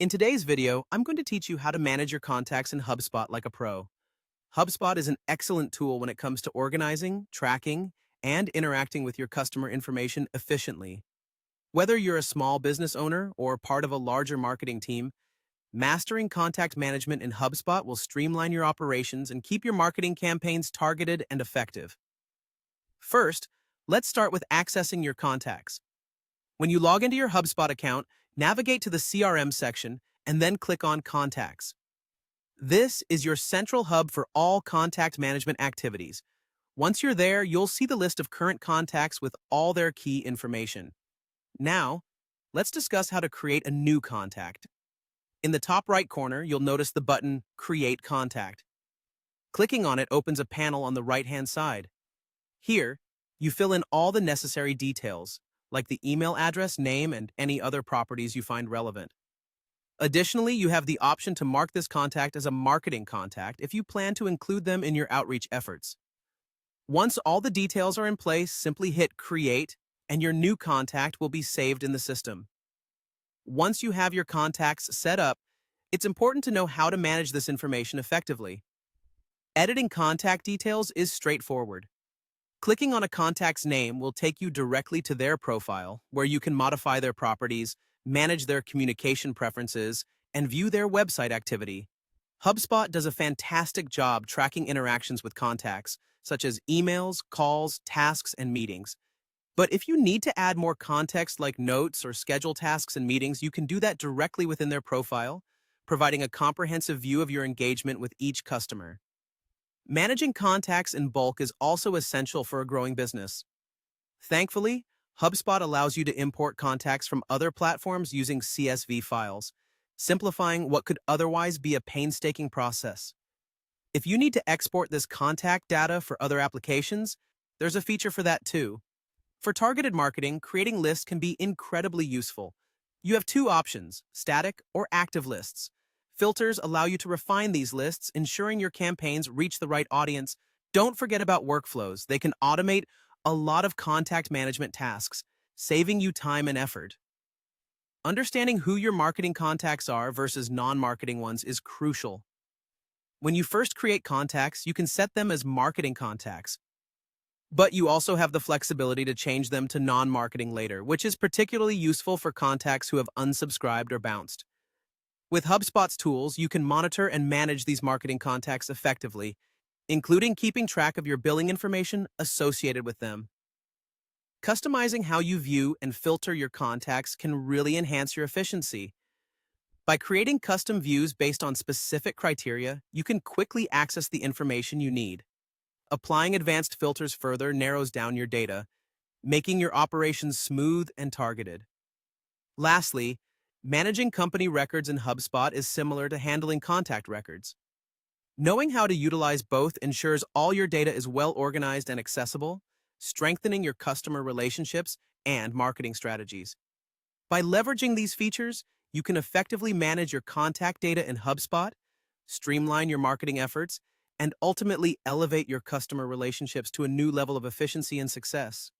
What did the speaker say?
In today's video, I'm going to teach you how to manage your contacts in HubSpot like a pro. HubSpot is an excellent tool when it comes to organizing, tracking, and interacting with your customer information efficiently. Whether you're a small business owner or part of a larger marketing team, mastering contact management in HubSpot will streamline your operations and keep your marketing campaigns targeted and effective. First, let's start with accessing your contacts. When you log into your HubSpot account, navigate to the CRM section and then click on Contacts. This is your central hub for all contact management activities. Once you're there, you'll see the list of current contacts with all their key information. Now, let's discuss how to create a new contact. In the top right corner, you'll notice the button Create Contact. Clicking on it opens a panel on the right-hand side. Here, you fill in all the necessary details, like the email address, name, and any other properties you find relevant. Additionally, you have the option to mark this contact as a marketing contact if you plan to include them in your outreach efforts. Once all the details are in place, simply hit Create, and your new contact will be saved in the system. Once you have your contacts set up, it's important to know how to manage this information effectively. Editing contact details is straightforward. Clicking on a contact's name will take you directly to their profile, where you can modify their properties, manage their communication preferences, and view their website activity. HubSpot does a fantastic job tracking interactions with contacts, such as emails, calls, tasks, and meetings. But if you need to add more context like notes or schedule tasks and meetings, you can do that directly within their profile, providing a comprehensive view of your engagement with each customer. Managing contacts in bulk is also essential for a growing business. Thankfully, HubSpot allows you to import contacts from other platforms using CSV files, simplifying what could otherwise be a painstaking process. If you need to export this contact data for other applications, there's a feature for that too. For targeted marketing, creating lists can be incredibly useful. You have two options, static or active lists. Filters allow you to refine these lists, ensuring your campaigns reach the right audience. Don't forget about workflows. They can automate a lot of contact management tasks, saving you time and effort. Understanding who your marketing contacts are versus non-marketing ones is crucial. When you first create contacts, you can set them as marketing contacts, but you also have the flexibility to change them to non-marketing later, which is particularly useful for contacts who have unsubscribed or bounced. With HubSpot's tools, you can monitor and manage these marketing contacts effectively, including keeping track of your billing information associated with them. Customizing how you view and filter your contacts can really enhance your efficiency. By creating custom views based on specific criteria, you can quickly access the information you need. Applying advanced filters further narrows down your data, making your operations smooth and targeted. Lastly, managing company records in HubSpot is similar to handling contact records. Knowing how to utilize both ensures all your data is well organized and accessible, strengthening your customer relationships and marketing strategies. By leveraging these features, you can effectively manage your contact data in HubSpot, streamline your marketing efforts, and ultimately elevate your customer relationships to a new level of efficiency and success.